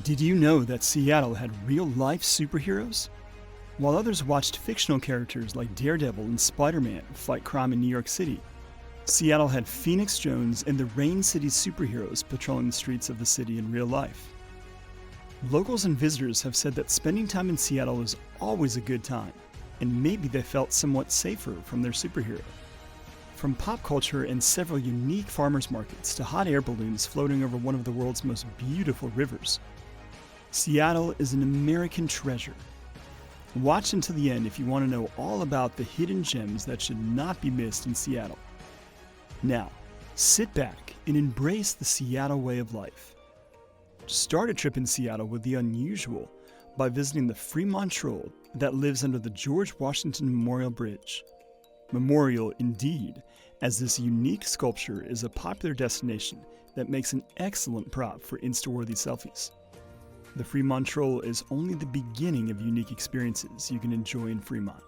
Did you know that Seattle had real-life superheroes? While others watched fictional characters like Daredevil and Spider-Man fight crime in New York City, Seattle had Phoenix Jones and the Rain City superheroes patrolling the streets of the city in real life. Locals and visitors have said that spending time in Seattle is always a good time, and maybe they felt somewhat safer from their superhero. From pop culture and several unique farmers markets to hot air balloons floating over one of the world's most beautiful rivers, Seattle is an American treasure. Watch until the end if you want to know all about the hidden gems that should not be missed in Seattle. Now, sit back and embrace the Seattle way of life. Start a trip in Seattle with the unusual by visiting the Fremont Troll that lives under the George Washington Memorial Bridge. Memorial indeed, as this unique sculpture is a popular destination that makes an excellent prop for Insta-worthy selfies. The Fremont Troll is only the beginning of unique experiences you can enjoy in Fremont.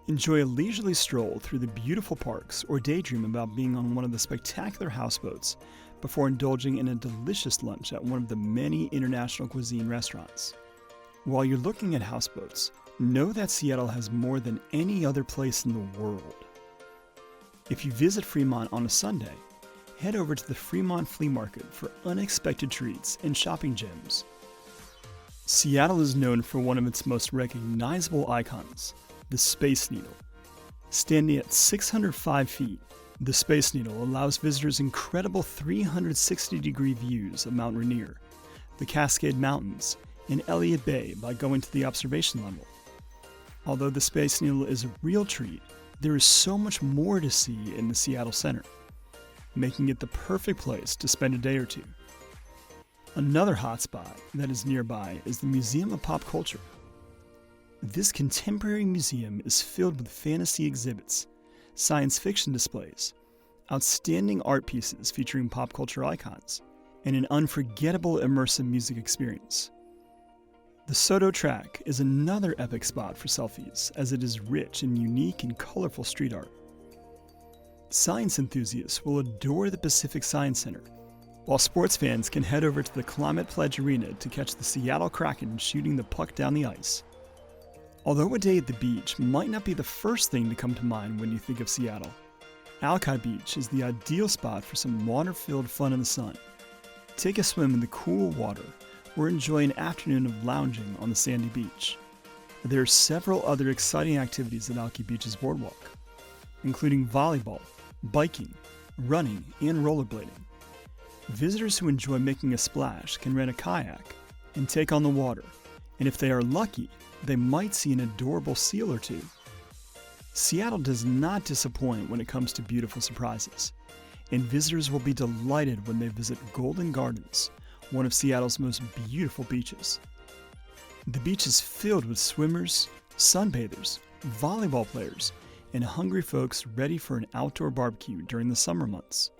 Enjoy a leisurely stroll through the beautiful parks or daydream about being on one of the spectacular houseboats before indulging in a delicious lunch at one of the many international cuisine restaurants. While you're looking at houseboats, know that Seattle has more than any other place in the world. If you visit Fremont on a Sunday, head over to the Fremont Flea Market for unexpected treats and shopping gems. Seattle is known for one of its most recognizable icons, the Space Needle. Standing at 605 feet, the Space Needle allows visitors incredible 360-degree views of Mount Rainier, the Cascade Mountains, and Elliott Bay by going to the observation level. Although the Space Needle is a real treat, there is so much more to see in the Seattle Center, making it the perfect place to spend a day or two. Another hotspot that is nearby is the Museum of Pop Culture. This contemporary museum is filled with fantasy exhibits, science fiction displays, outstanding art pieces featuring pop culture icons, and an unforgettable immersive music experience. The Soto Track is another epic spot for selfies, as it is rich in unique and colorful street art. Science enthusiasts will adore the Pacific Science Center, while sports fans can head over to the Climate Pledge Arena to catch the Seattle Kraken shooting the puck down the ice. Although a day at the beach might not be the first thing to come to mind when you think of Seattle, Alki Beach is the ideal spot for some water-filled fun in the sun. Take a swim in the cool water or enjoy an afternoon of lounging on the sandy beach. There are several other exciting activities at Alki Beach's boardwalk, including volleyball, biking, running, and rollerblading. Visitors who enjoy making a splash can rent a kayak and take on the water, and if they are lucky, they might see an adorable seal or two. Seattle does not disappoint when it comes to beautiful surprises, and visitors will be delighted when they visit Golden Gardens, one of Seattle's most beautiful beaches. The beach is filled with swimmers, sunbathers, volleyball players, and hungry folks ready for an outdoor barbecue during the summer months.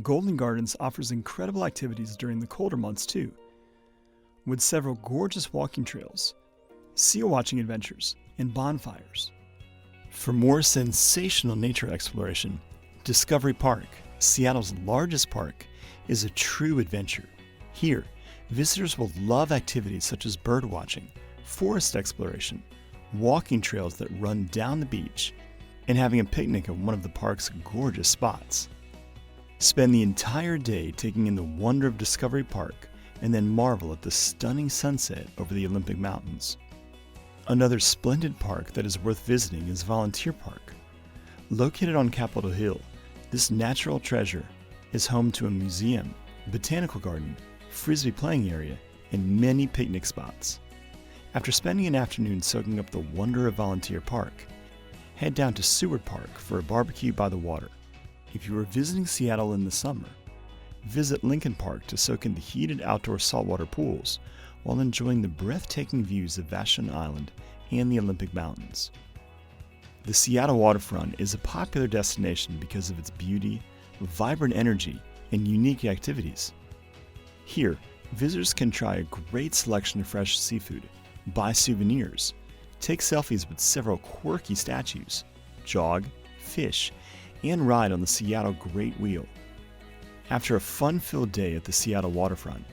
Golden Gardens offers incredible activities during the colder months too, with several gorgeous walking trails, seal watching adventures, and bonfires. For more sensational nature exploration, Discovery Park, Seattle's largest park, is a true adventure. Here, visitors will love activities such as bird watching, forest exploration, walking trails that run down the beach, and having a picnic at one of the park's gorgeous spots. Spend the entire day taking in the wonder of Discovery Park and then marvel at the stunning sunset over the Olympic Mountains. Another splendid park that is worth visiting is Volunteer Park. Located on Capitol Hill, this natural treasure is home to a museum, botanical garden, frisbee playing area, and many picnic spots. After spending an afternoon soaking up the wonder of Volunteer Park, head down to Seward Park for a barbecue by the water. If you are visiting Seattle in the summer, visit Lincoln Park to soak in the heated outdoor saltwater pools while enjoying the breathtaking views of Vashon Island and the Olympic Mountains. The Seattle Waterfront is a popular destination because of its beauty, vibrant energy, and unique activities. Here, visitors can try a great selection of fresh seafood, buy souvenirs, take selfies with several quirky statues, jog, fish, and ride on the Seattle Great Wheel. After a fun-filled day at the Seattle Waterfront,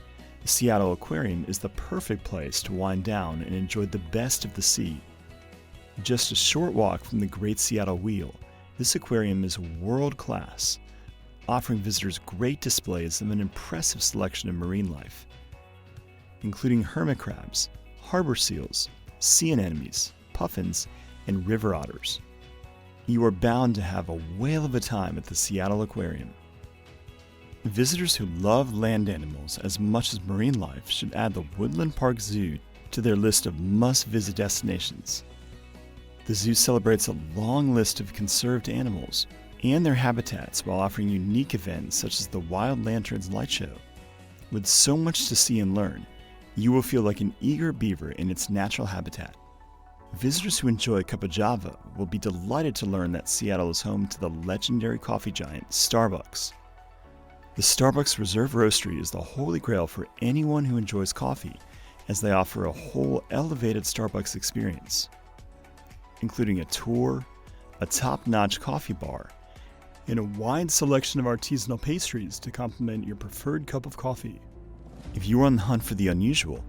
The Seattle Aquarium is the perfect place to wind down and enjoy the best of the sea. Just a short walk from the Great Seattle Wheel, this aquarium is world-class, offering visitors great displays of an impressive selection of marine life, including hermit crabs, harbor seals, sea anemones, puffins, and river otters. You are bound to have a whale of a time at the Seattle Aquarium. Visitors who love land animals as much as marine life should add the Woodland Park Zoo to their list of must-visit destinations. The zoo celebrates a long list of conserved animals and their habitats while offering unique events such as the Wild Lanterns Light Show. With so much to see and learn, you will feel like an eager beaver in its natural habitat. Visitors who enjoy a cup of Java will be delighted to learn that Seattle is home to the legendary coffee giant Starbucks. The Starbucks Reserve Roastery is the holy grail for anyone who enjoys coffee, as they offer a whole elevated Starbucks experience, including a tour, a top-notch coffee bar, and a wide selection of artisanal pastries to complement your preferred cup of coffee. If you are on the hunt for the unusual,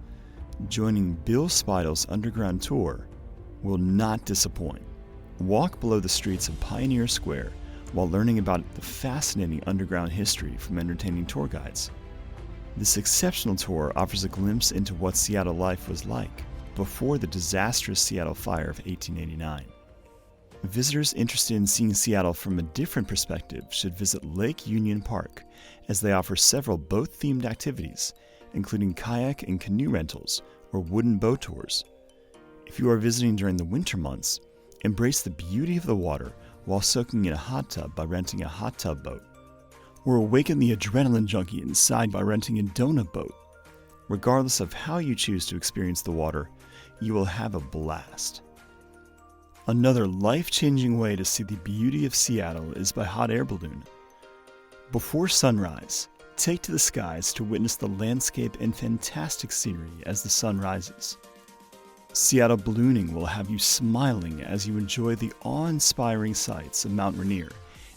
joining Bill Spidle's underground tour will not disappoint. Walk below the streets of Pioneer Square while learning about the fascinating underground history from entertaining tour guides. This exceptional tour offers a glimpse into what Seattle life was like before the disastrous Seattle fire of 1889. Visitors interested in seeing Seattle from a different perspective should visit Lake Union Park, as they offer several boat-themed activities, including kayak and canoe rentals or wooden boat tours. If you are visiting during the winter months, embrace the beauty of the water while soaking in a hot tub by renting a hot tub boat, or awaken the adrenaline junkie inside by renting a donut boat. Regardless of how you choose to experience the water, you will have a blast. Another life-changing way to see the beauty of Seattle is by hot air balloon. Before sunrise, take to the skies to witness the landscape and fantastic scenery as the sun rises. Seattle ballooning will have you smiling as you enjoy the awe-inspiring sights of Mount Rainier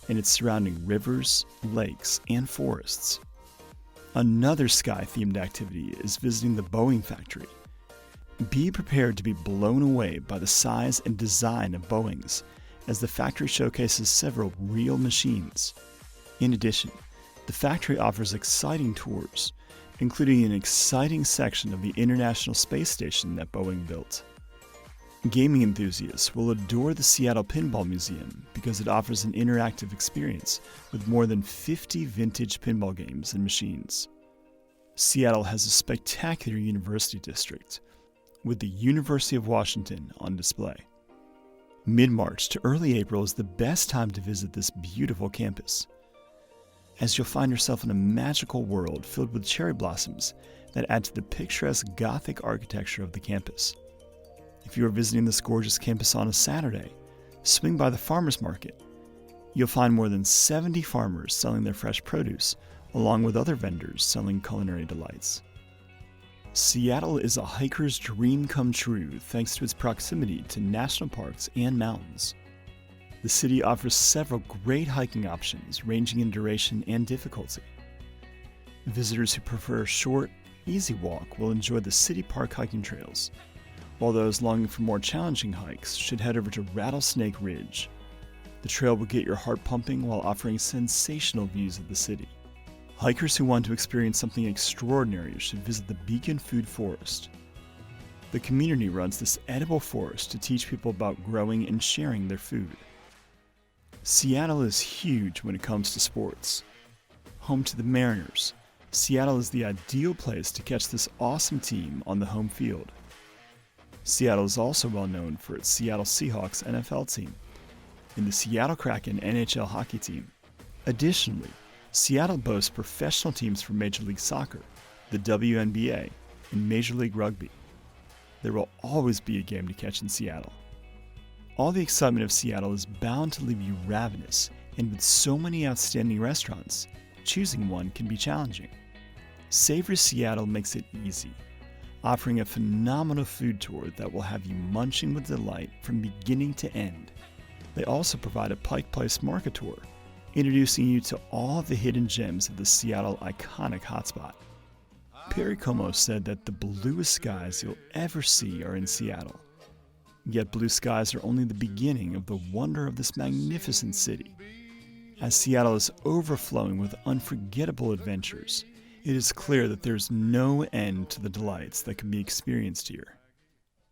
and its surrounding rivers, lakes, and forests. Another sky-themed activity is visiting the Boeing factory. Be prepared to be blown away by the size and design of Boeings, as the factory showcases several real machines. In addition, the factory offers exciting tours, including an exciting section of the International Space Station that Boeing built. Gaming enthusiasts will adore the Seattle Pinball Museum because it offers an interactive experience with more than 50 vintage pinball games and machines. Seattle has a spectacular university district, with the University of Washington on display. Mid-March to early April is the best time to visit this beautiful campus, as you'll find yourself in a magical world filled with cherry blossoms that add to the picturesque Gothic architecture of the campus. If you are visiting this gorgeous campus on a Saturday, swing by the farmers market. You'll find more than 70 farmers selling their fresh produce, along with other vendors selling culinary delights. Seattle is a hiker's dream come true thanks to its proximity to national parks and mountains. The city offers several great hiking options ranging in duration and difficulty. Visitors who prefer a short, easy walk will enjoy the city park hiking trails, while those longing for more challenging hikes should head over to Rattlesnake Ridge. The trail will get your heart pumping while offering sensational views of the city. Hikers who want to experience something extraordinary should visit the Beacon Food Forest. The community runs this edible forest to teach people about growing and sharing their food. Seattle is huge when it comes to sports. Home to the Mariners, Seattle is the ideal place to catch this awesome team on the home field. Seattle is also well known for its Seattle Seahawks NFL team and the Seattle Kraken NHL hockey team. Additionally, Seattle boasts professional teams for Major League Soccer, the WNBA, and Major League Rugby. There will always be a game to catch in Seattle. All the excitement of Seattle is bound to leave you ravenous, and with so many outstanding restaurants, choosing one can be challenging. Savor Seattle makes it easy, offering a phenomenal food tour that will have you munching with delight from beginning to end. They also provide a Pike Place market tour, introducing you to all of the hidden gems of the Seattle iconic hotspot. Perry Como said that the bluest skies you'll ever see are in Seattle. Yet blue skies are only the beginning of the wonder of this magnificent city. As Seattle is overflowing with unforgettable adventures, it is clear that there's no end to the delights that can be experienced here.